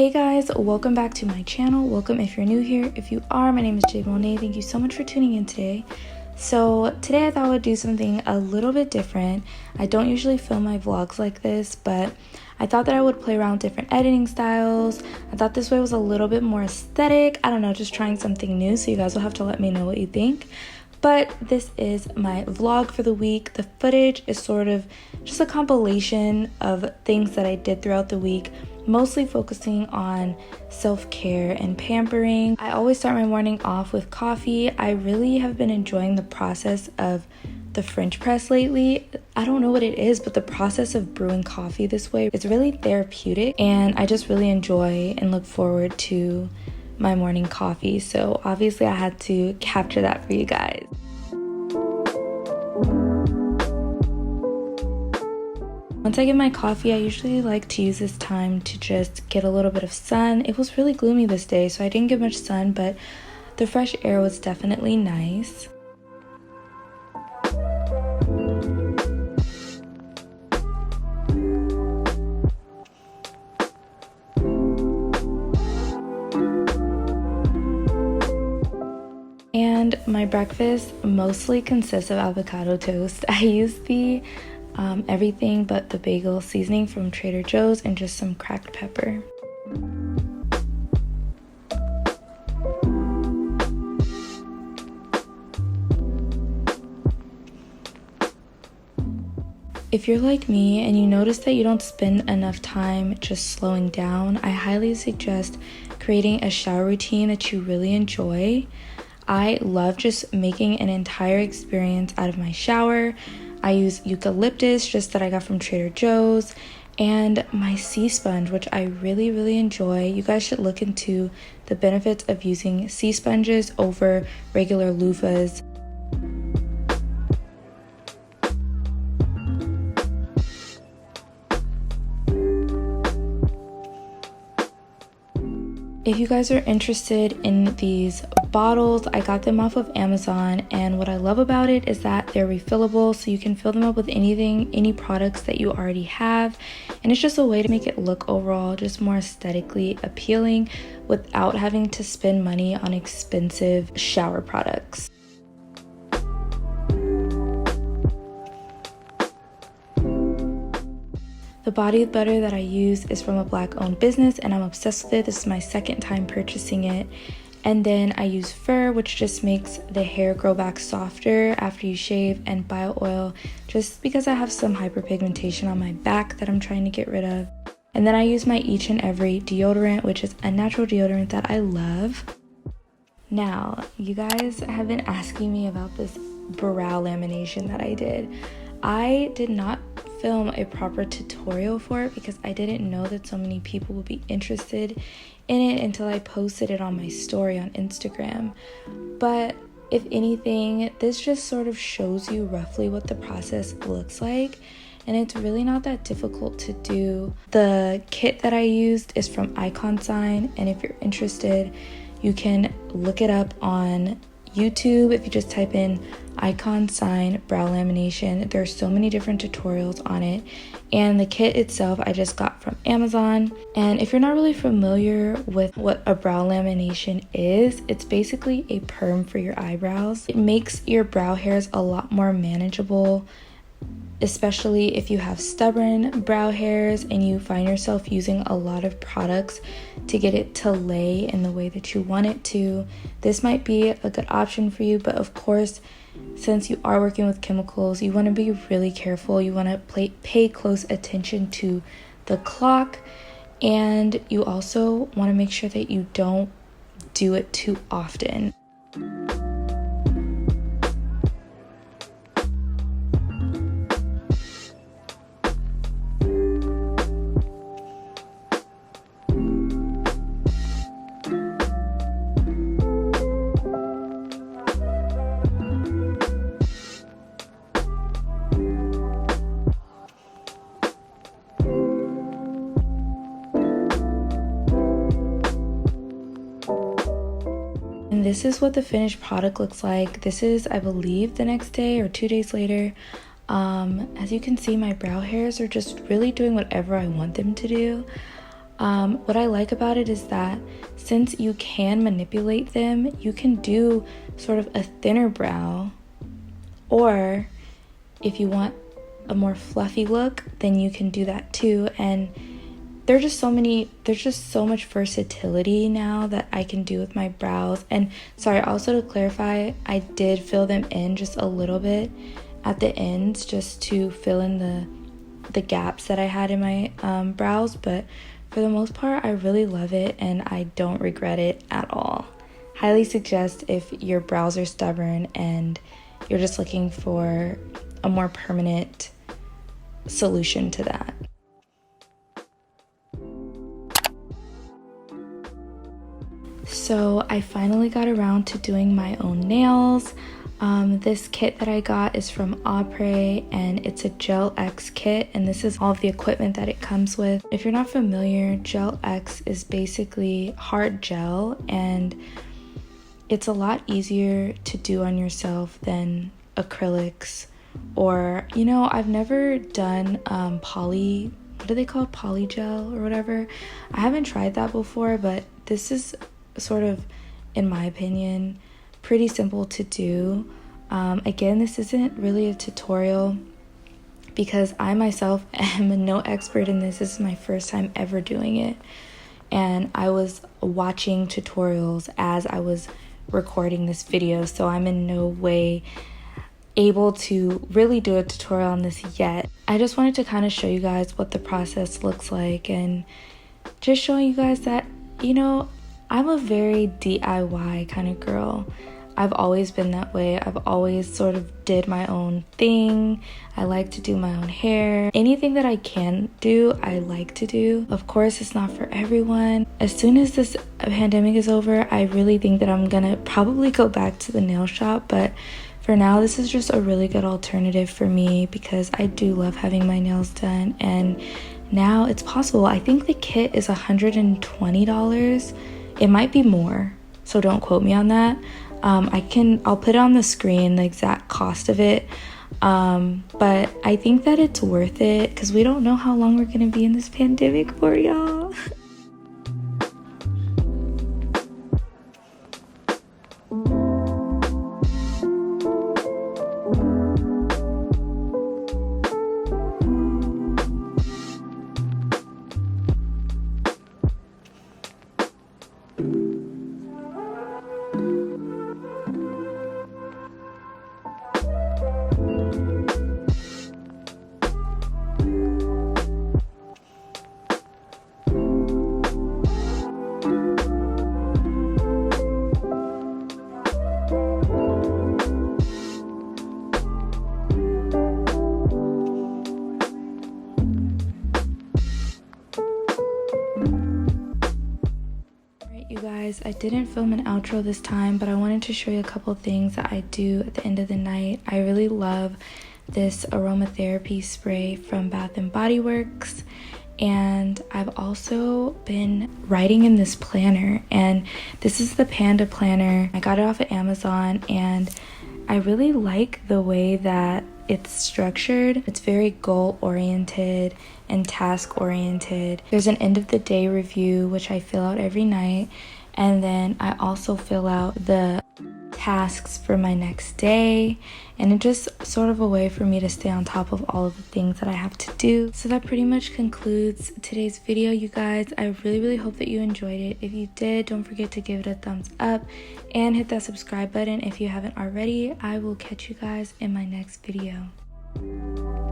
Hey guys, welcome back to my channel. Welcome if you're new here. If you are, my name is jade.monet. Thank you so much for tuning in today. So today I thought I would do something a little bit different. I don't usually film my vlogs like this, but I thought that I would play around with different editing styles. I thought this way was a little bit more aesthetic. I don't know, just trying something new, so you guys will have to let me know what you think. But this is my vlog for the week. The footage is sort of just a compilation of things that I did throughout the week, mostly focusing on self-care and pampering. I always start my morning off with coffee. I really have been enjoying the process of the French press lately. I don't know what it is, but the process of brewing coffee this way is really therapeutic, and I just really enjoy and look forward to my morning coffee. So obviously I had to capture that for you guys. Once I get my coffee, I usually like to use this time to just get a little bit of sun. It was really gloomy this day, so I didn't get much sun, but the fresh air was definitely nice. And my breakfast mostly consists of avocado toast. I use the everything but the bagel seasoning from Trader Joe's and just some cracked pepper. If you're like me and you notice that you don't spend enough time just slowing down, I highly suggest creating a shower routine that you really enjoy. I love just making an entire experience out of my shower. I use eucalyptus just that I got from Trader Joe's, and my sea sponge, which I really enjoy. You guys should look into the benefits of using sea sponges over regular loofahs. If you guys are interested in these bottles, I got them off of Amazon, and what I love about it is that they're refillable, so you can fill them up with anything, any products that you already have, and it's just a way to make it look overall just more aesthetically appealing without having to spend money on expensive shower products. The body butter that I use is from a Black-owned business, and I'm obsessed with it. This is my second time purchasing it. And then I use fur, which just makes the hair grow back softer after you shave, and bio oil, just because I have some hyperpigmentation on my back that I'm trying to get rid of. And then I use my Each and Every deodorant, which is a natural deodorant that I love. Now, you guys have been asking me about this brow lamination that I did. I did not film a proper tutorial for it because I didn't know that so many people would be interested in it until I posted it on my story on Instagram. But if anything, this just sort of shows you roughly what the process looks like, and it's really not that difficult to do. The kit that I used is from Icon Sign, and if you're interested, you can look it up on YouTube. If you just type in Icon Sign brow lamination, there are so many different tutorials on it, and the kit itself I just got from Amazon. And if you're not really familiar with what a brow lamination is, it's basically a perm for your eyebrows. It makes your brow hairs a lot more manageable, especially if you have stubborn brow hairs and you find yourself using a lot of products to get it to lay in the way that you want it to. This might be a good option for you, but of course, since you are working with chemicals, you want to be really careful. You want to pay close attention to the clock, and you also want to make sure that you don't do it too often. And this is what the finished product looks like. This is, I believe, the next day or 2 days later. As you can see, my brow hairs are just really doing whatever I want them to do. What I like about it is that since you can manipulate them, you can do sort of a thinner brow, or if you want a more fluffy look, then you can do that too. And there's just so much versatility now that I can do with my brows. And sorry, also to clarify, I did fill them in just a little bit at the ends just to fill in the gaps that I had in my brows, but for the most part I really love it and I don't regret it at all. Highly suggest if your brows are stubborn and you're just looking for a more permanent solution to that. So I finally got around to doing my own nails. This kit that I got is from Après and it's a Gel X kit, and this is all of the equipment that it comes with. If you're not familiar, Gel X is basically hard gel and it's a lot easier to do on yourself than acrylics, or I've never done what do they call poly gel or whatever. I haven't tried that before, but this is sort of, in my opinion, pretty simple to do. Again, this isn't really a tutorial because I myself am no expert in this. This is my first time ever doing it, and I was watching tutorials as I was recording this video, so I'm in no way able to really do a tutorial on this yet. I just wanted to kind of show you guys what the process looks like and just showing you guys that I'm a very DIY kind of girl. I've always been that way. I've always sort of did my own thing. I like to do my own hair. Anything that I can do, I like to do. Of course, it's not for everyone. As soon as this pandemic is over, I really think that I'm gonna probably go back to the nail shop, but for now, this is just a really good alternative for me because I do love having my nails done, and now it's possible. I think the kit is $120. It might be more, so don't quote me on that. I'll put it on the screen, the exact cost of it. But I think that it's worth it because we don't know how long we're gonna be in this pandemic for, y'all. You guys, I didn't film an outro this time, but I wanted to show you a couple things that I do at the end of the night. I really love this aromatherapy spray from Bath & Body Works, and I've also been writing in this planner, and this is the Panda planner. I got it off of Amazon, and I really like the way that it's structured. It's very goal oriented and task oriented. There's an end of the day review which I fill out every night, and then I also fill out the tasks for my next day, and it's just sort of a way for me to stay on top of all of the things that I have to do. So that pretty much concludes today's video, you guys. I really hope that you enjoyed it. If you did, don't forget to give it a thumbs up and hit that subscribe button if you haven't already. I will catch you guys in my next video.